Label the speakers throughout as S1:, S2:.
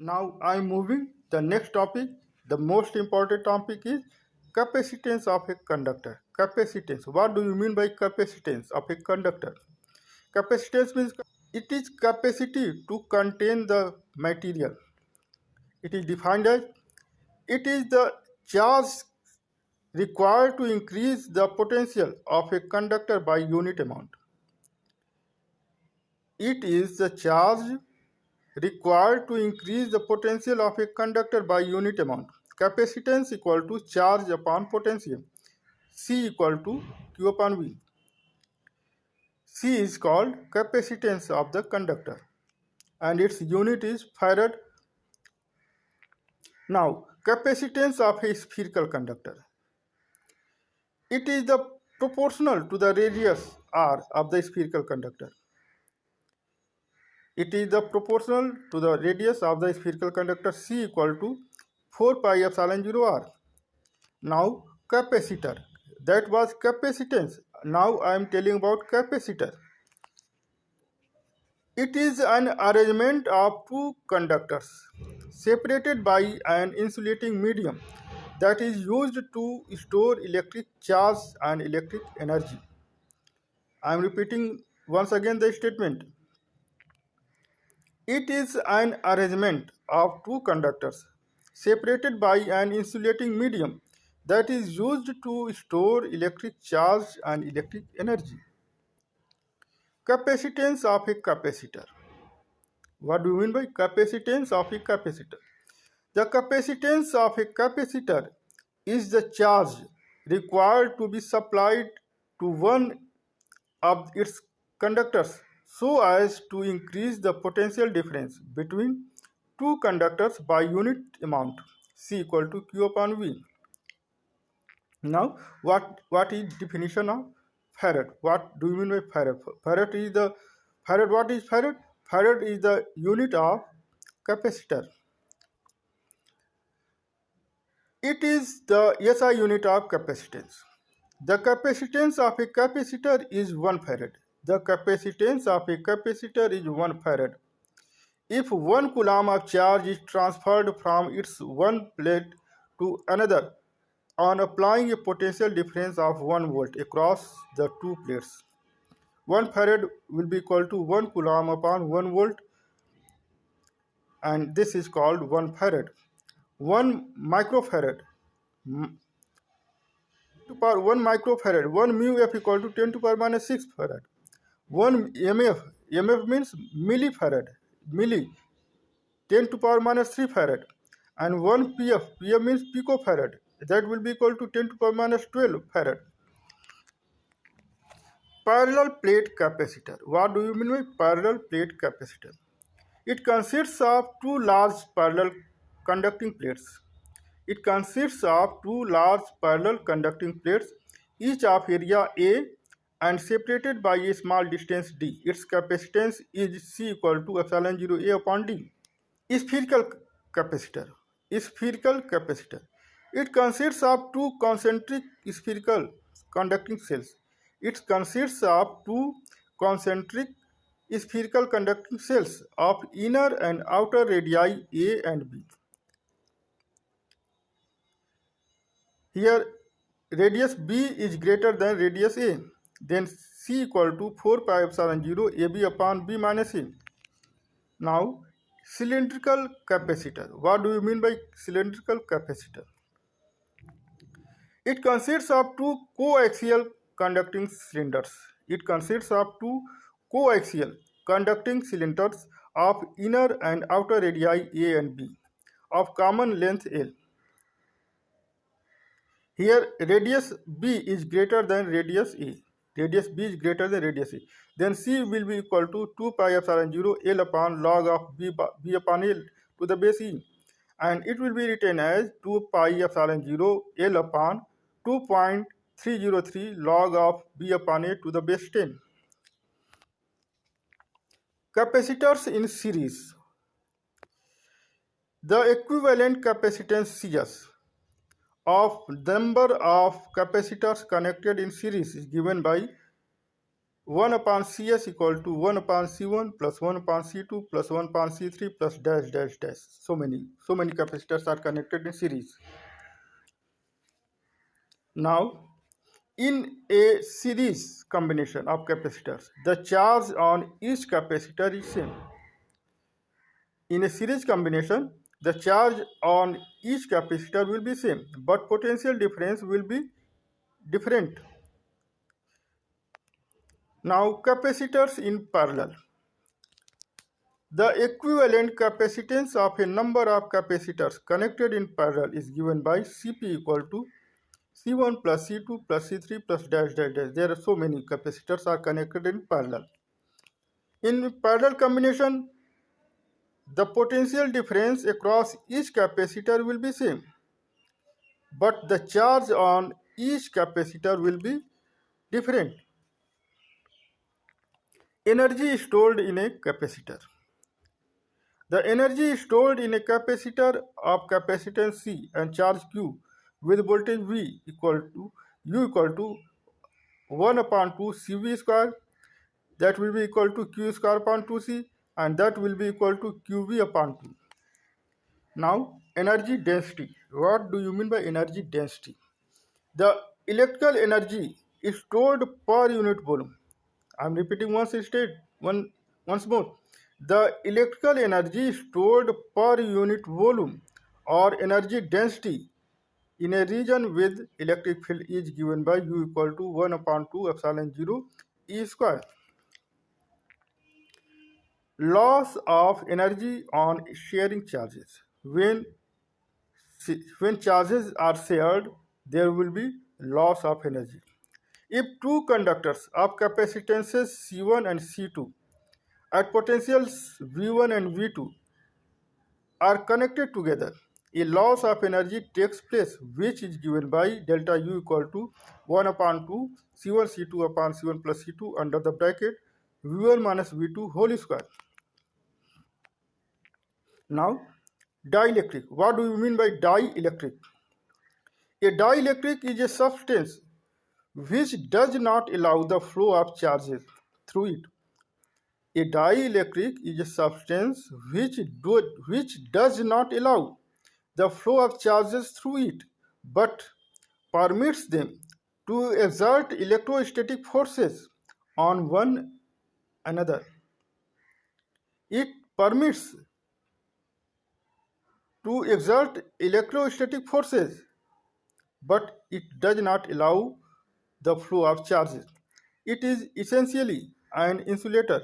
S1: Now I am moving the next topic. The most important topic is capacitance of a conductor. Capacitance. What do you mean by capacitance of a conductor? Capacitance means it is capacity to contain the material. It is defined as it is the charge required to increase the potential of a conductor by unit amount. It is the charge required to increase the potential of a conductor by unit amount. Capacitance equal to charge upon potential. C equal to Q upon V. C is called capacitance of the conductor and its unit is farad. Now, capacitance of a spherical conductor. It is the proportional to the radius r of the spherical conductor. It is the proportional to the radius of the spherical conductor. C equal to 4 pi epsilon 0 r. Now capacitor, that was capacitance. Now I am telling about capacitor. It is an arrangement of two conductors separated by an insulating medium that is used to store electric charge and electric energy. I am repeating once again the statement. It is an arrangement of two conductors separated by an insulating medium that is used to store electric charge and electric energy. Capacitance of a capacitor. What do you mean by capacitance of a capacitor? The capacitance of a capacitor is the charge required to be supplied to one of its conductors so as to increase the potential difference between two conductors by unit amount. C equal to Q upon V. Now, what is definition of farad? What do you mean by farad? Farad is the farad. What is farad? Farad is the unit of capacitor. It is the SI unit of capacitance. The capacitance of a capacitor is 1 farad. The capacitance of a capacitor is 1 farad. If 1 coulomb of charge is transferred from its one plate to another on applying a potential difference of 1 volt across the two plates, 1 farad will be equal to 1 coulomb upon 1 volt, and this is called 1 farad. 1 microfarad, 1 microfarad, 1 mu f equal to 10 to power minus 6 farad. 1 mf means millifarad, milli, 10 to power minus 3 farad. And 1 pf means picofarad, that will be equal to 10 to power minus 12 farad. Parallel plate capacitor. What do you mean by parallel plate capacitor? It consists of two large parallel conducting plates. It consists of two large parallel conducting plates, each of area A and separated by a small distance d. Its capacitance is C equal to epsilon 0 A upon d. Spherical capacitor. Spherical capacitor. It consists of two concentric spherical conducting cells. It consists of two concentric spherical conducting cells of inner and outer radii A and B. Here radius B is greater than radius A, then C equal to 4 pi epsilon 0 AB upon B minus A. Now cylindrical capacitor. What do you mean by cylindrical capacitor? It consists of two coaxial conducting cylinders. It consists of two coaxial conducting cylinders of inner and outer radii A and B of common length L. Here radius B is greater than radius A. Radius B is greater than radius A. Then C will be equal to 2 pi epsilon 0 L upon log of B upon L to the base E. And it will be written as 2 pi epsilon 0 L upon 2.303 log of B upon A to the base 10. Capacitors in series. The equivalent capacitance Cs of number of capacitors connected in series is given by 1 upon Cs equal to 1 upon C1 plus 1 upon C2 plus 1 upon C3 plus dash dash dash. So many capacitors are connected in series. Now, in a series combination of capacitors, the charge on each capacitor is same. In a series combination, the charge on each capacitor will be same, but potential difference will be different. Now, capacitors in parallel. The equivalent capacitance of a number of capacitors connected in parallel is given by Cp equal to C1 plus C2 plus C3 plus dash dash dash. There are so many capacitors are connected in parallel. In parallel combination, the potential difference across each capacitor will be same, but the charge on each capacitor will be different. Energy stored in a capacitor. The energy stored in a capacitor of capacitance C and charge Q with voltage V equal to U equal to 1 upon 2 CV square, that will be equal to Q square upon 2C, and that will be equal to QV upon 2. Now, energy density. What do you mean by energy density? The electrical energy is stored per unit volume. I am repeating once more. The electrical energy stored per unit volume or energy density in a region with electric field is given by U equal to 1 upon 2 epsilon 0 E square. Loss of energy on sharing charges. When charges are shared, there will be loss of energy. If two conductors of capacitances C1 and C2 at potentials V1 and V2 are connected together, a loss of energy takes place, which is given by delta U equal to 1 upon 2 C1 C2 upon C1 plus C2 under the bracket V1 minus V2 whole square. Now, dielectric. What do you mean by dielectric? A dielectric is a substance which does not allow the flow of charges through it. A dielectric is a substance which does not allow the flow of charges through it, but permits them to exert electrostatic forces on one another. It permits to exert electrostatic forces, but it does not allow the flow of charges. It is essentially an insulator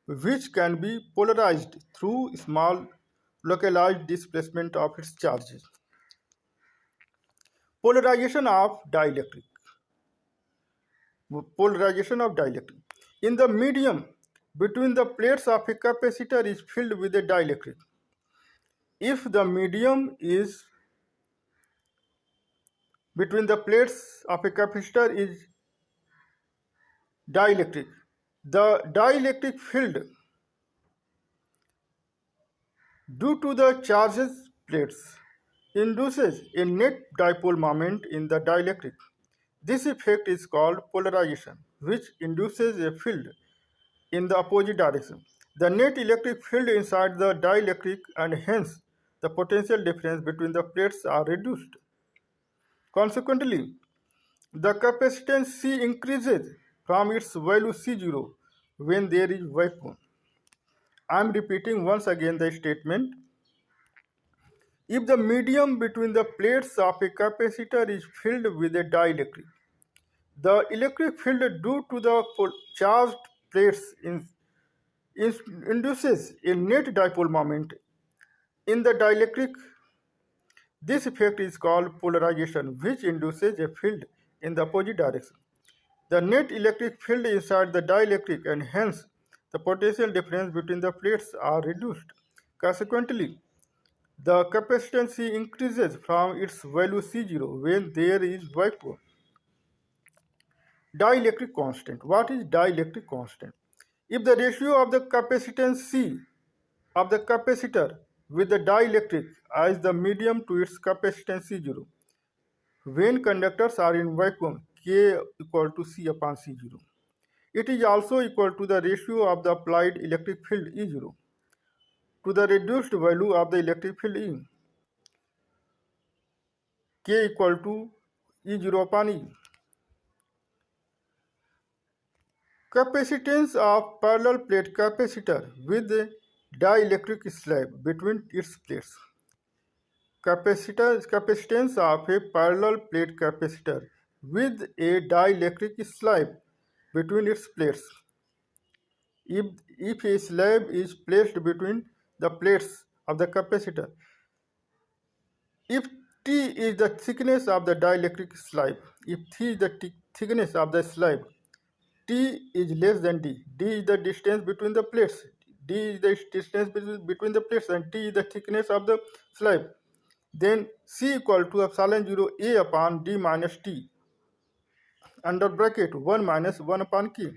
S1: which can be polarized through small localized displacement of its charges. Polarization of dielectric. Polarization of dielectric. In the medium between the plates of a capacitor is filled with a dielectric. If the medium is between the plates of a capacitor is dielectric, the dielectric field due to the charges plates induces a net dipole moment in the dielectric. This effect is called polarization, which induces a field in the opposite direction. The net electric field inside the dielectric and hence the potential difference between the plates are reduced. Consequently, the capacitance C increases from its value C0 when there is vacuum. I am repeating once again the statement. If the medium between the plates of a capacitor is filled with a dielectric, the electric field due to the charged plates induces a net dipole moment in the dielectric. This effect is called polarization, which induces a field in the opposite direction. The net electric field inside the dielectric and hence the potential difference between the plates are reduced. Consequently, the capacitance C increases from its value C0 when there is vacuum. Dielectric constant. What is dielectric constant? If the ratio of the capacitance C of the capacitor with the dielectric as the medium to its capacitance C0, when conductors are in vacuum, K equal to C upon C0. It is also equal to the ratio of the applied electric field E0 to the reduced value of the electric field E, K equal to E0 upon E. Capacitance of parallel plate capacitor with a dielectric slab between its plates. Capacitance of a parallel plate capacitor with a dielectric slab between its plates. If a slab is placed between the plates of the capacitor, if T is the thickness of the dielectric slab, if T is the thickness of the slab, T is less than D. D is the distance between the plates. D is the distance between the plates, and T is the thickness of the slab. Then C equal to epsilon 0 A upon D minus T under bracket 1 minus 1 upon K.